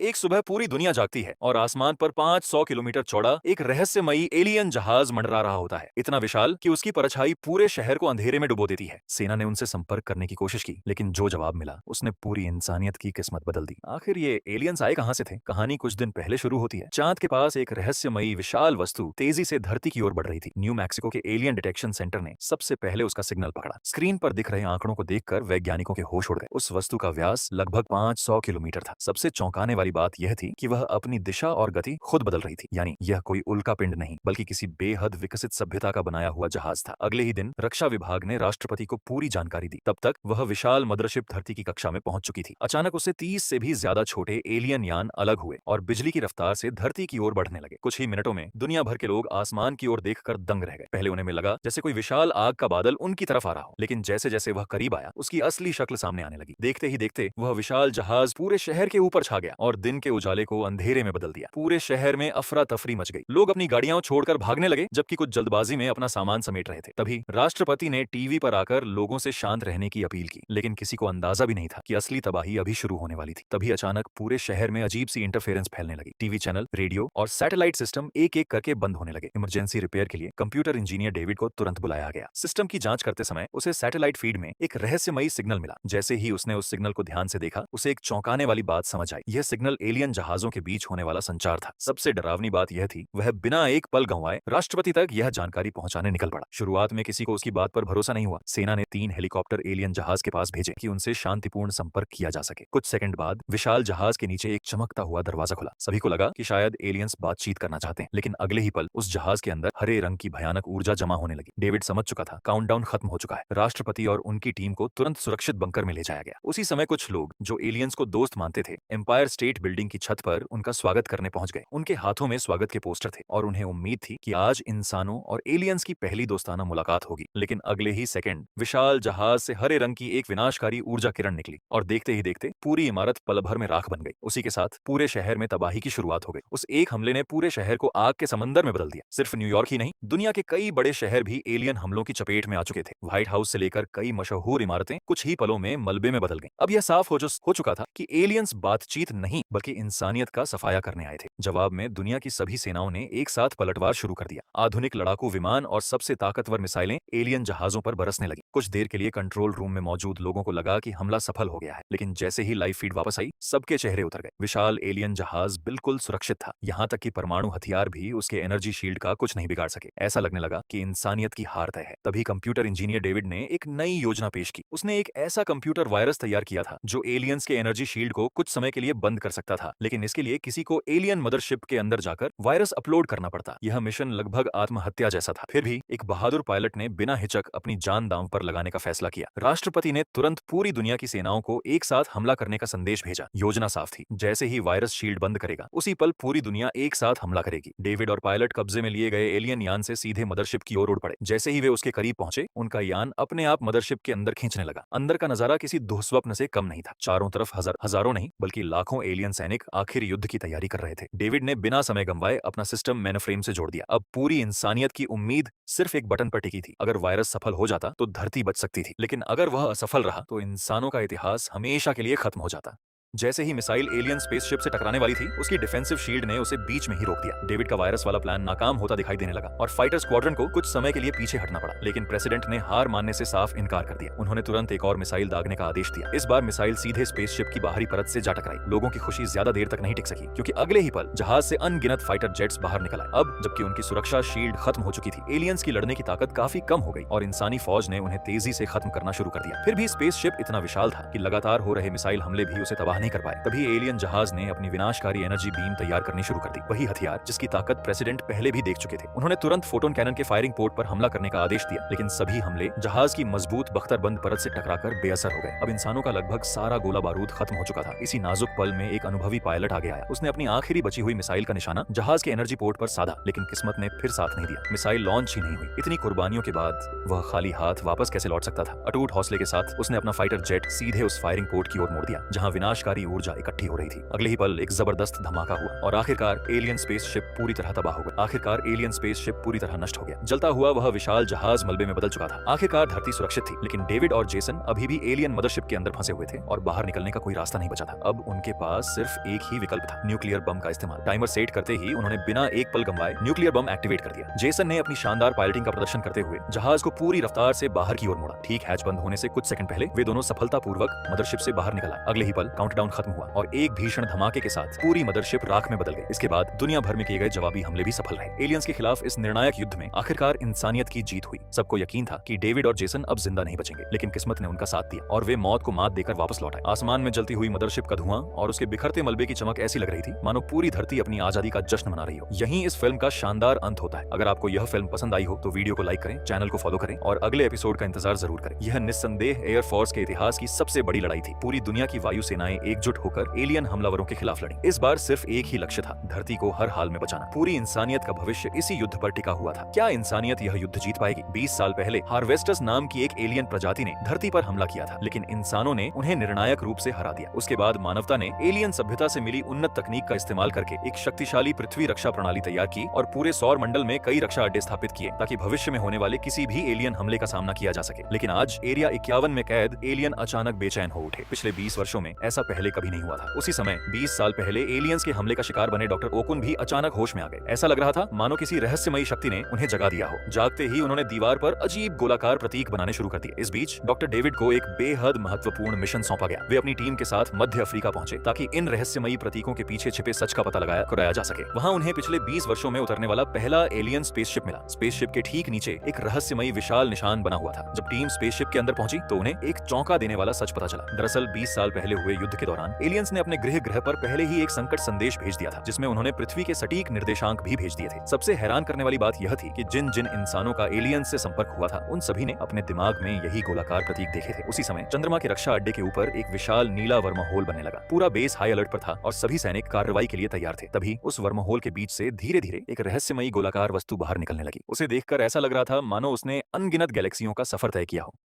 एक सुबह पूरी दुनिया जागती है और आसमान पर 500 किलोमीटर चौड़ा एक रहस्यमयी एलियन जहाज मंडरा रहा होता है, इतना विशाल कि उसकी परछाई पूरे शहर को अंधेरे में डुबो देती है। सेना ने उनसे संपर्क करने की कोशिश की, लेकिन जो जवाब मिला उसने पूरी इंसानियत की किस्मत बदल दी। आखिर ये एलियंस आए कहां से थे? कहानी कुछ दिन पहले शुरू होती है। चांद के पास एक रहस्यमयी विशाल वस्तु तेजी से धरती की ओर बढ़ रही थी। न्यू मैक्सिको के एलियन डिटेक्शन सेंटर ने सबसे पहले उसका सिग्नल पकड़ा। स्क्रीन पर दिख रहे आंकड़ों को देखकर वैज्ञानिकों के होश उड़ गए। उस वस्तु का व्यास लगभग 500 किलोमीटर था। सबसे चौंकाने वाली बात यह थी कि वह अपनी दिशा और गति खुद बदल रही थी, यानी यह कोई उल्का पिंड नहीं बल्कि किसी बेहद विकसित सभ्यता का बनाया हुआ जहाज था। अगले ही दिन रक्षा विभाग ने राष्ट्रपति को पूरी जानकारी दी। तब तक वह विशाल मदरशिप धरती की कक्षा में पहुंच चुकी थी। अचानक उसे 30 से भी ज्यादा छोटे एलियन यान अलग हुए और बिजली की रफ्तार से धरती की ओर बढ़ने लगे। कुछ ही मिनटों में दुनिया भर के लोग आसमान की ओर देखकर दंग रह गए। पहले उन्हें लगा जैसे कोई विशाल आग का बादल उनकी तरफ आ रहा हो, लेकिन जैसे जैसे वह करीब आया उसकी असली शक्ल सामने आने लगी। देखते ही देखते वह विशाल जहाज पूरे शहर के ऊपर छा गया और दिन के उजाले को अंधेरे में बदल दिया। पूरे शहर में अफरा तफरी मच गई। लोग अपनी गाड़ियां छोड़कर भागने लगे, जबकि कुछ जल्दबाजी में अपना सामान समेट रहे थे। तभी राष्ट्रपति ने टीवी पर आकर लोगों से शांत रहने की अपील की, लेकिन किसी को अंदाजा भी नहीं था कि असली तबाही अभी शुरू होने वाली थी। तभी अचानक पूरे शहर में अजीब सी इंटरफेरेंस फैलने लगी। टीवी चैनल, रेडियो और सैटेलाइट सिस्टम एक एक करके बंद होने लगे। इमरजेंसी रिपेयर के लिए कंप्यूटर इंजीनियर डेविड को तुरंत बुलाया गया। सिस्टम की जांच करते समय उसे सैटेलाइट फीड में एक रहस्यमयी सिग्नल मिला। जैसे ही उसने उस सिग्नल को ध्यान से देखा, उसे एक चौंकाने वाली बात समझ आई। यह सिग्नल एलियन जहाजों के बीच होने वाला संचार था। सबसे डरावनी बात यह थी, वह बिना एक पल गंवाए राष्ट्रपति तक यह जानकारी पहुंचाने निकल पड़ा। शुरुआत में किसी को उसकी बात पर भरोसा नहीं हुआ। सेना ने 3 हेलीकॉप्टर एलियन जहाज के पास भेजे कि उनसे शांतिपूर्ण संपर्क किया जा सके। कुछ सेकंड बाद विशाल जहाज के नीचे एक चमकता हुआ दरवाजा खुला। सभी को लगा कि शायद एलियंस बातचीत करना चाहते हैं, लेकिन अगले ही पल उस जहाज के अंदर हरे रंग की भयानक ऊर्जा जमा होने लगी। डेविड समझ चुका था, काउंटडाउन खत्म हो चुका है। राष्ट्रपति और उनकी टीम को तुरंत सुरक्षित बंकर में ले जाया गया। उसी समय कुछ लोग जो एलियंस को दोस्त मानते थे, एम्पायर स्टेट बिल्डिंग की छत पर उनका स्वागत करने पहुंच गए। उनके हाथों में स्वागत के पोस्टर थे और उन्हें उम्मीद थी कि आज इंसानों और एलियंस की पहली दोस्ताना मुलाकात होगी। लेकिन अगले ही सेकंड विशाल जहाज से हरे रंग की एक विनाशकारी ऊर्जा किरण निकली और देखते ही देखते पूरी इमारत पल भर में राख बन गई। उसी के साथ पूरे शहर में तबाही की शुरुआत हो गई। उस एक हमले ने पूरे शहर को आग के समंदर में बदल दिया। सिर्फ न्यूयॉर्क ही नहीं, दुनिया के कई बड़े शहर भी एलियन हमलों की चपेट में आ चुके थे। व्हाइट हाउस से लेकर कई मशहूर इमारतें कुछ ही पलों में मलबे में बदल गईं। अब यह साफ हो चुका था कि एलियंस बातचीत नहीं बल्कि इंसानियत का सफाया करने आए थे। जवाब में दुनिया की सभी सेनाओं ने एक साथ पलटवार शुरू कर दिया। आधुनिक लड़ाकू विमान और सबसे ताकतवर मिसाइलें एलियन जहाजों पर बरसने लगी। कुछ देर के लिए कंट्रोल रूम में मौजूद लोगों को लगा कि हमला सफल हो गया है, लेकिन जैसे ही लाइव फीड वापस आई, सबके चेहरे उतर गए। विशाल एलियन जहाज बिल्कुल सुरक्षित था, यहाँ तक कि परमाणु हथियार भी उसके एनर्जी शील्ड का कुछ नहीं बिगाड़ सके। ऐसा लगने लगा कि इंसानियत की हार तय है। तभी कंप्यूटर इंजीनियर डेविड ने एक नई योजना पेश की। उसने एक ऐसा कंप्यूटर वायरस तैयार किया था जो एलियंस के एनर्जी शील्ड को कुछ समय के लिए बंद कर सकता था, लेकिन इसके लिए किसी को एलियन मदरशिप के अंदर जाकर वायरस अपलोड करना पड़ता। यह मिशन लगभग आत्महत्या जैसा था। फिर भी एक बहादुर पायलट ने बिना हिचक अपनी जान दांव पर लगाने का फैसला किया। राष्ट्रपति ने तुरंत पूरी दुनिया की सेनाओं को एक साथ हमला करने का संदेश भेजा। योजना साफ थी, जैसे ही वायरस शील्ड बंद करेगा उसी पल पूरी दुनिया एक साथ हमला करेगी। डेविड और पायलट कब्जे में लिए गए एलियन यान से सीधे मदरशिप की ओर उड़ पड़े। जैसे ही वे उसके करीब पहुंचे, उनका यान अपने आप मदरशिप के अंदर खींचने लगा। अंदर का नजारा किसी दुःस्वप्न से कम नहीं था। चारों तरफ हजारों नहीं बल्कि लाखों एलियन सैनिक आखिर युद्ध की तैयारी कर रहे थे। डेविड ने बिना समय गंवाए अपना सिस्टम मेनफ्रेम से जोड़ दिया। अब पूरी इंसानियत की उम्मीद सिर्फ एक बटन पर टिकी थी। अगर वायरस सफल हो जाता तो धरती बच सकती थी, लेकिन अगर वह असफल रहा तो इंसानों का इतिहास हमेशा के लिए खत्म हो जाता। जैसे ही मिसाइल एलियन स्पेसशिप से टकराने वाली थी, उसकी डिफेंसिव शील्ड ने उसे बीच में ही रोक दिया। डेविड का वायरस वाला प्लान नाकाम होता दिखाई देने लगा और फाइटर स्क्वाड्रन को कुछ समय के लिए पीछे हटना पड़ा। लेकिन प्रेसिडेंट ने हार मानने से साफ इनकार कर दिया। उन्होंने तुरंत एक और मिसाइल दागने का आदेश दिया। इस बार मिसाइल सीधे स्पेसशिप की बाहरी परत से जा टकराई। लोगों की खुशी ज्यादा देर तक नहीं टिक सकी, क्योंकि अगले ही पल जहाज से अनगिनत फाइटर जेट्स बाहर निकल आए। अब जबकि उनकी सुरक्षा शील्ड खत्म हो चुकी थी, एलियंस की लड़ने की ताकत काफी कम हो गई और इंसानी फौज ने उन्हें तेजी से खत्म करना शुरू कर दिया। फिर भी स्पेसशिप इतना विशाल था कि लगातार हो रहे मिसाइल हमले भी उसे तबाह नहीं कर पाए। तभी एलियन जहाज ने अपनी विनाशकारी एनर्जी बीम तैयार करनी शुरू कर दी। वही हथियार जिसकी ताकत प्रेसिडेंट पहले भी देख चुके थे। उन्होंने तुरंत फोटोन कैनन के फायरिंग पोर्ट पर हमला करने का आदेश दिया, लेकिन सभी हमले जहाज की मजबूत बख्तरबंद परत से टकराकर बेअसर हो गए। अब इंसानों का लगभग सारा गोला बारूद खत्म हो चुका था। इसी नाजुक पल में एक अनुभवी पायलट आगे आया। उसने अपनी आखिरी बची हुई मिसाइल का निशाना जहाज के एनर्जी पोर्ट पर साधा, लेकिन किस्मत ने फिर साथ नहीं दिया। मिसाइल लॉन्च ही नहीं हुई। इतनी कुर्बानियों के बाद वह खाली हाथ वापस कैसे लौट सकता था? अटूट हौसले के साथ उसने अपना फाइटर जेट सीधे उस फायरिंग पोर्ट की ओर मोड़ दिया, जहां विनाशकारी सारी ऊर्जा इकट्ठी हो रही थी। अगले ही पल एक जबरदस्त धमाका हुआ और आखिरकार एलियन स्पेसशिप पूरी तरह तबाह हो गया। आखिरकार एलियन स्पेसशिप पूरी तरह नष्ट हो गया। जलता हुआ वह विशाल जहाज मलबे में बदल चुका था। आखिरकार धरती सुरक्षित थी, लेकिन डेविड और जेसन अभी भी एलियन मदरशिप के अंदर फंसे हुए थे और बाहर निकलने का कोई रास्ता नहीं बचा था। अब उनके पास सिर्फ एक ही विकल्प था, न्यूक्लियर बम का इस्तेमाल। टाइमर सेट करते ही उन्होंने बिना एक पल गंवाए न्यूक्लियर बम एक्टिवेट कर दिया। जेसन ने अपनी शानदार पायलटिंग का प्रदर्शन करते हुए जहाज को पूरी रफ्तार से बाहर की ओर मोड़ा। ठीक हैच बंद होने से कुछ सेकंड पहले वे दोनों सफलतापूर्वक मदरशिप से बाहर निकल आए। अगले ही पल काउंटडाउन खत्म हुआ और एक भीषण धमाके के साथ पूरी मदरशिप राख में बदल गई। इसके बाद दुनिया भर में किए गए जवाबी हमले भी सफल रहे। एलियंस के खिलाफ इस निर्णायक युद्ध में आखिरकार इंसानियत की जीत हुई। सबको यकीन था कि डेविड और जेसन अब जिंदा नहीं बचेंगे, लेकिन किस्मत ने उनका साथ दिया और वे मौत को मात देकर वापस लौट आए। आसमान में जलती हुई मदरशिप का धुआं और उसके बिखरते मलबे की चमक ऐसी लग रही थी मानो पूरी धरती अपनी आजादी का जश्न मना रही हो। यहीं इस फिल्म का शानदार अंत होता है। अगर आपको यह फिल्म पसंद आई हो तो वीडियो को लाइक करें, चैनल को फॉलो करें और अगले एपिसोड का इंतजार जरूर करें। यह निस्संदेह एयरफोर्स के इतिहास की सबसे बड़ी लड़ाई थी। पूरी दुनिया की वायु सेनाएं एकजुट होकर एलियन हमलावरों के खिलाफ लड़ी। इस बार सिर्फ एक ही लक्ष्य था, धरती को हर हाल में बचाना। पूरी इंसानियत का भविष्य इसी युद्ध पर टिका हुआ था। क्या इंसानियत यह युद्ध जीत पाएगी? 20 साल पहले हार्वेस्टर्स नाम की एक एलियन प्रजाति ने धरती पर हमला किया था, लेकिन इंसानों ने उन्हें निर्णायक रूप से हरा दिया। उसके बाद मानवता ने एलियन सभ्यता से मिली उन्नत तकनीक का इस्तेमाल करके एक शक्तिशाली पृथ्वी रक्षा प्रणाली तैयार की और पूरे सौर मंडल में कई रक्षा अड्डे स्थापित किए ताकि भविष्य में होने वाले किसी भी एलियन हमले का सामना किया जा सके। लेकिन आज एरिया 51 में कैद एलियन अचानक बेचैन हो उठे। पिछले 20 वर्षों में ऐसा पहले कभी नहीं हुआ था। उसी समय 20 साल पहले एलियंस के हमले का शिकार बने डॉक्टर ओकुन भी अचानक होश में आ गए। ऐसा लग रहा था मानो किसी रहस्यमयी शक्ति ने उन्हें जगा दिया हो। जागते ही उन्होंने दीवार पर अजीब गोलाकार प्रतीक बनाने शुरू कर दिए। इस बीच डॉक्टर डेविड को एक बेहद महत्वपूर्ण मिशन सौंपा गया। वे अपनी टीम के साथ मध्य अफ्रीका पहुंचे ताकि इन रहस्यमयी प्रतीकों के पीछे छिपे सच का पता कराया जा सके। वहां उन्हें पिछले 20 वर्षों में उतरने वाला पहला एलियन स्पेसशिप मिला। स्पेसशिप के ठीक नीचे एक रहस्यमयी विशाल निशान बना हुआ था। जब टीम स्पेसशिप के अंदर पहुंची तो उन्हें एक चौंका देने वाला सच पता चला। दरअसल 20 साल पहले हुए युद्ध के दौरान एलियंस ने अपने गृह ग्रह पर पहले ही एक संकट संदेश भेज दिया था, जिसमें उन्होंने पृथ्वी के सटीक निर्देशांक भी भेज दिए थे। सबसे हैरान करने वाली बात यह थी कि जिन जिन इंसानों का एलियंस से संपर्क हुआ था उन सभी ने अपने दिमाग में यही गोलाकार प्रतीक देखे थे। उसी समय चंद्रमा के रक्षा अड्डे के ऊपर एक विशाल नीला वर्महोल बनने लगा। पूरा बेस हाई अलर्ट पर था और सभी सैनिक कार्रवाई के लिए तैयार थे। तभी उस वर्महोल के बीच से धीरे धीरे एक रहस्यमयी गोलाकार वस्तु बाहर निकलने लगी। उसे देखकर ऐसा लग रहा था मानो उसने अनगिनत गैलेक्सियों का सफर तय किया हो।